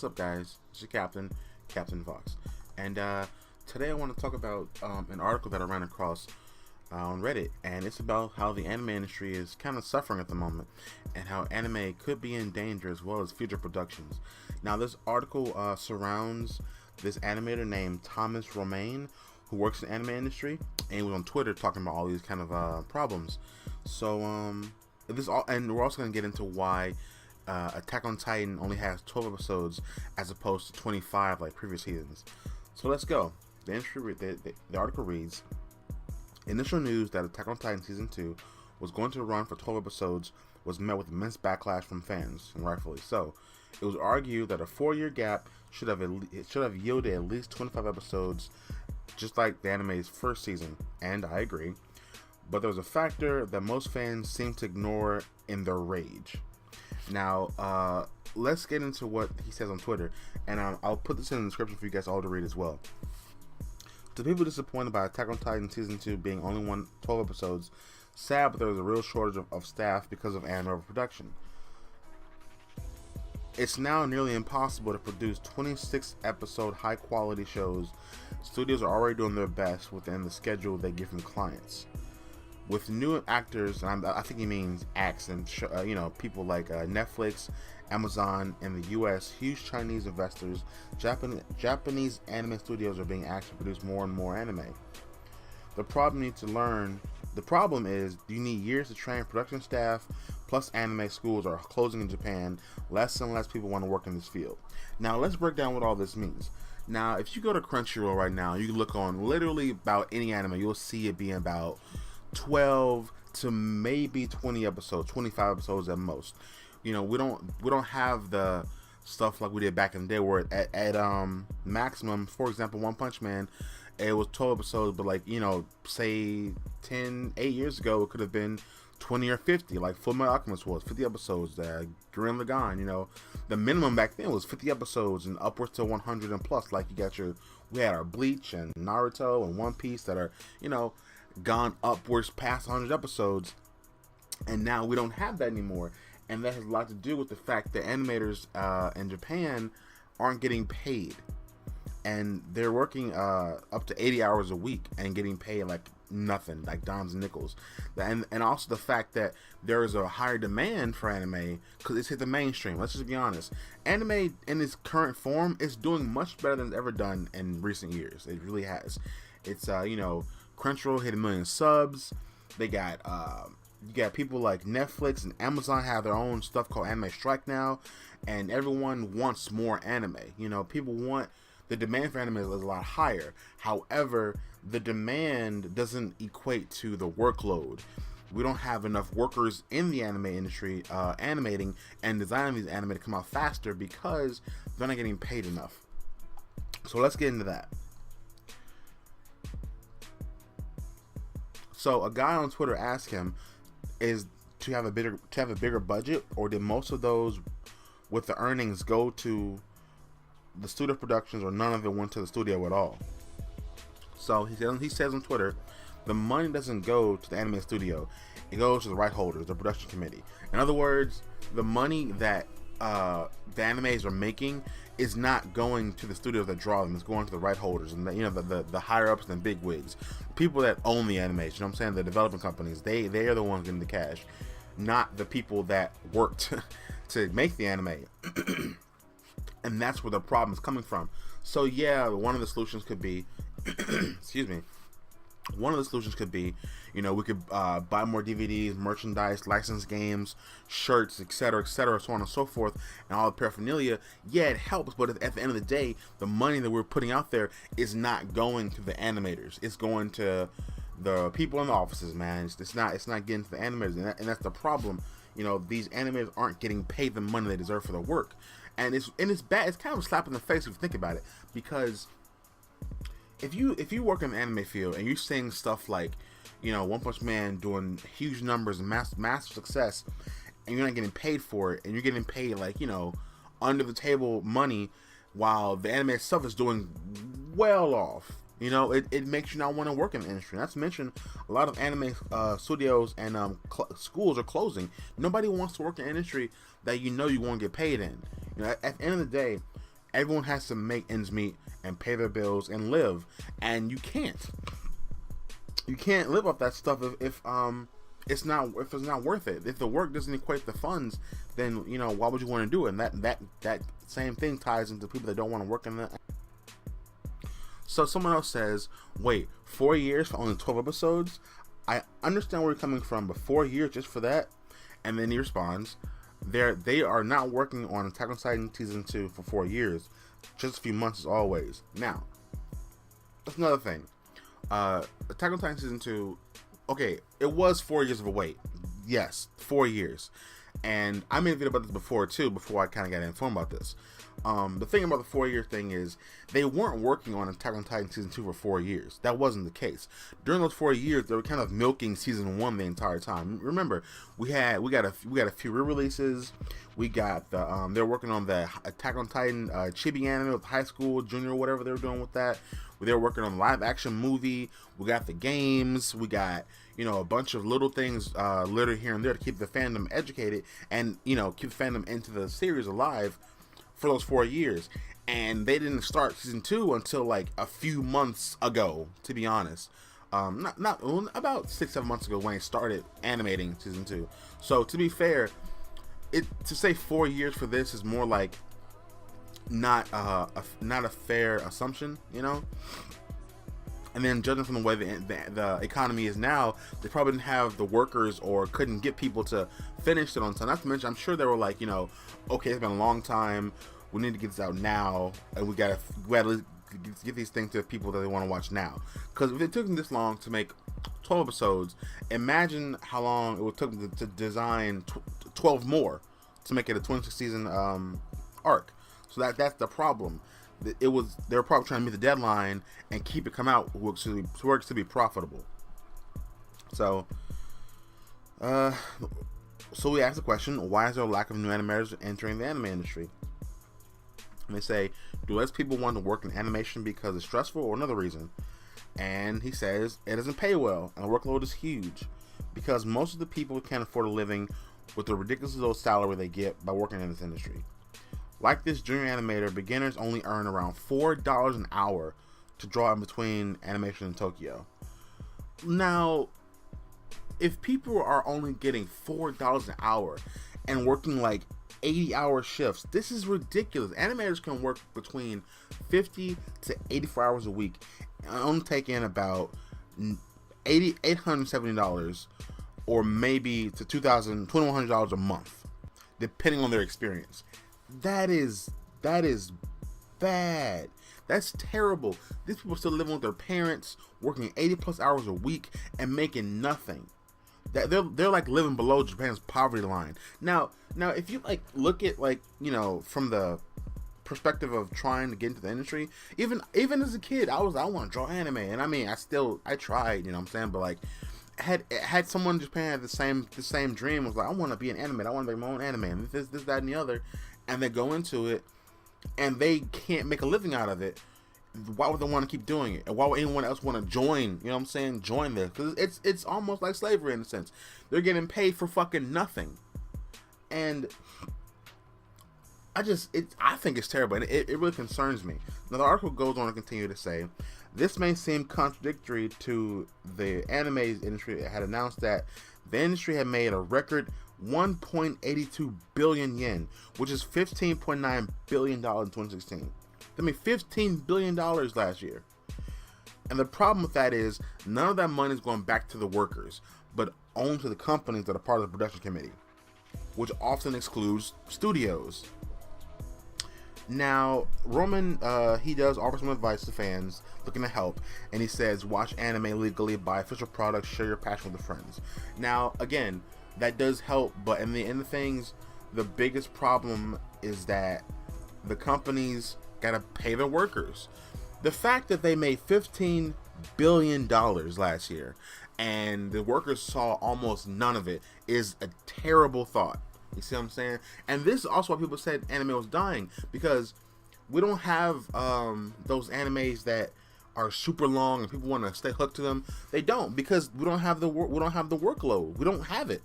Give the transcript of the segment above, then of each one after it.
What's up, guys? It's your Captain Fox, and today I want to talk about an article that I ran across on Reddit, and it's about how the anime industry is kind of suffering at the moment, and how anime could be in danger as well as future productions. Now, this article surrounds this animator named Thomas Romain, who works in the anime industry, and he was on Twitter talking about all these kind of problems. So, this all, and we're also going to get into why Attack on Titan only has 12 episodes as opposed to 25 like previous seasons. So let's go. The article reads: initial news that Attack on Titan Season 2 was going to run for 12 episodes was met with immense backlash from fans, and rightfully so. It was argued that a 4-year gap should have yielded at least 25 episodes, just like the anime's first season, and I agree. But there was a factor that most fans seem to ignore in their rage. Now, let's get into what he says on Twitter, and I'll put this in the description for you guys all to read as well. To people disappointed by Attack on Titan Season 2 being only 12 episodes, sad, but there was a real shortage of staff because of anime overproduction. It's now nearly impossible to produce 26-episode high-quality shows. Studios are already doing their best within the schedule they get from clients. With new actors, and I think he means acts, and people like Netflix, Amazon, and the U.S., huge Chinese investors, Japanese anime studios are being asked to produce more and more anime. The problem is you need years to train production staff, plus anime schools are closing in Japan. Less and less people want to work in this field. Now, let's break down what all this means. Now, if you go to Crunchyroll right now, you can look on literally about any anime, you'll see it being about 12 to maybe 20 episodes, 25 episodes at most. We don't have the stuff like we did back in the day where at maximum, for example, One Punch Man, it was 12 episodes, but say 8 years ago, it could have been 20 or 50, like Fullmetal Alchemist was 50 episodes. Gurren Lagann, the minimum back then was 50 episodes and upwards to 100 and plus. Like we had our Bleach and Naruto and One Piece that are gone upwards past 100 episodes, and now we don't have that anymore. And that has a lot to do with the fact that animators in Japan aren't getting paid, and they're working up to 80 hours a week and getting paid like nothing, like dimes and nickels. And also the fact that there is a higher demand for anime because it's hit the mainstream. Let's just be honest, anime in its current form is doing much better than it's ever done in recent years. It really has. It's Crunchyroll hit 1 million subs. They got you got people like Netflix and Amazon have their own stuff called Anime Strike now, and everyone wants more anime. People want, the demand for anime is a lot higher. However, the demand doesn't equate to the workload. We don't have enough workers in the anime industry animating and designing these anime to come out faster because they're not getting paid enough. So let's get into that. So a guy on Twitter asked him, "Is to have a bigger budget, or did most of those with the earnings go to the studio productions, or none of it went to the studio at all?" So he says on Twitter, the money doesn't go to the anime studio; it goes to the right holders, the production committee. In other words, the money that the animes are making is not going to the studios that draw them. It's going to the right holders and the higher ups and big wigs, people that own the animation. You know what I'm saying? The development companies, they are the ones getting the cash, not the people that worked to make the anime. And that's where the problem is coming from. So yeah, one of the solutions could be excuse me. One of the solutions could be, we could buy more DVDs, merchandise, licensed games, shirts, etc., so on and so forth, and all the paraphernalia. Yeah, it helps, but at the end of the day, the money that we're putting out there is not going to the animators. It's going to the people in the offices, man. It's not getting to the animators, and that's the problem. These animators aren't getting paid the money they deserve for their work, and it's bad. It's kind of a slap in the face if you think about it, because if you work in the anime field and you're seeing stuff like, One Punch Man doing huge numbers and massive success, and you're not getting paid for it, and you're getting paid under the table money, while the anime itself is doing well off, it makes you not want to work in the industry. Not to mention, a lot of anime studios and schools are closing. Nobody wants to work in an industry that you won't get paid in. At the end of the day, Everyone has to make ends meet and pay their bills and live, and you can't. You can't live off that stuff if it's not worth it. If the work doesn't equate the funds, then why would you want to do it? And that same thing ties into people that don't want to work in that. So someone else says, wait, 4 years for only 12 episodes? I understand where you're coming from, but 4 years just for that? And then he responds, they are not working on Attack on Titan Season 2 for 4 years. Just a few months as always. Now, that's another thing. Attack on Titan Season 2, okay, it was 4 years of a wait. Yes, 4 years. And I made a video about this before too, before I kind of got informed about this. The thing about the 4-year thing is they weren't working on Attack on Titan Season 2 for 4 years. That wasn't the case. During those 4 years, they were kind of milking Season 1 the entire time. Remember, we got a few re-releases. We got the they're working on the Attack on Titan chibi anime with high school, junior, whatever they were doing with that. They were working on the live action movie. We got the games. We got a bunch of little things littered here and there to keep the fandom educated and keep the fandom into the series alive for those 4 years. And they didn't start Season 2 until like a few months ago, to be honest. Not about 6-7 months ago when they started animating Season 2. So to be fair, to say 4 years for this is more like not a fair assumption, And then judging from the way the economy is now, they probably didn't have the workers or couldn't get people to finish it on time. Not to mention, I'm sure they were like, okay, it's been a long time. We need to get this out now, and we gotta get these things to the people that they want to watch now. Because if it took them this long to make 12 episodes, imagine how long it would take them to design 12 more to make it a 26 season arc. So that's the problem. They were probably trying to meet the deadline and keep it come out for it to be profitable. So we asked the question, why is there a lack of new animators entering the anime industry? And they say, do less people want to work in animation because it's stressful or another reason? And he says it doesn't pay well and the workload is huge because most of the people can't afford a living with the ridiculously low salary they get by working in this industry. Like this junior animator, beginners only earn around $4 an hour to draw in between animation in Tokyo. Now, if people are only getting $4 an hour and working like 80-hour shifts, this is ridiculous. Animators can work between 50 to 84 hours a week and only take in about $870 or maybe to $2,100 a month, depending on their experience. That is bad. That's terrible. These people are still living with their parents, working 80 plus hours a week and making nothing. They're like living below Japan's poverty line. Now if you like look at from the perspective of trying to get into the industry, even as a kid, I want to draw anime, and I tried, what I'm saying, but like had someone in Japan had the same dream, was like, I want to be an animator, I want to make my own anime, and this, that, and the other, and they go into it, and they can't make a living out of it. Why would they want to keep doing it? And why would anyone else want to join, join this? Because it's almost like slavery in a sense. They're getting paid for fucking nothing. And I think it's terrible, and it really concerns me. Now, the article goes on to continue to say, this may seem contradictory to the anime industry. It had announced that the industry had made a record 1.82 billion yen, which is $15.9 billion in 2016. They made $15 billion last year. And the problem with that is none of that money is going back to the workers, but only to the companies that are part of the production committee, which often excludes studios. Now, Roman, he does offer some advice to fans looking to help, and he says, watch anime legally, buy official products, share your passion with your friends. Now, again, that does help, but in the end of things, the biggest problem is that the companies gotta pay their workers. The fact that they made $15 billion last year and the workers saw almost none of it is a terrible thought. You see what I'm saying? And this is also why people said anime was dying, because we don't have those animes that are super long and people want to stay hooked to them. They don't, because we don't have the workload. We don't have it.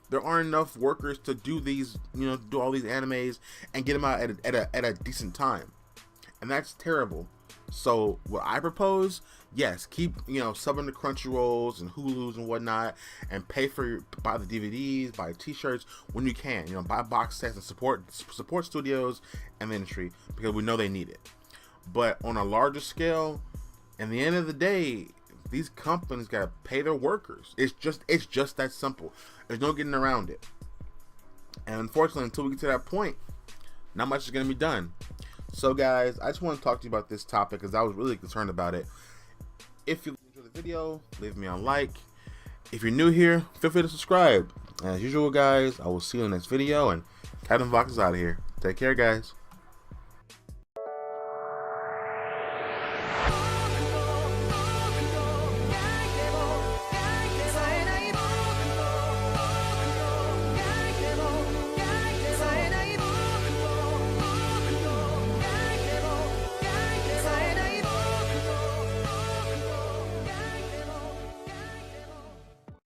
There aren't enough workers to do these, do all these animes and get them out at a decent time. and that's terrible. So what I propose, yes, keep subbing to Crunchyrolls and Hulus and whatnot, and buy the DVDs, buy T-shirts when you can. Buy box sets and support studios and the industry, because we know they need it. But on a larger scale, in the end of the day, these companies gotta pay their workers. It's just that simple. There's no getting around it. And unfortunately, until we get to that point, not much is gonna be done. So guys, I just want to talk to you about this topic because I was really concerned about it. If you enjoyed the video, leave me a like. If you're new here, feel free to subscribe. And as usual, guys, I will see you in the next video. And Captain Vox is out of here. Take care, guys.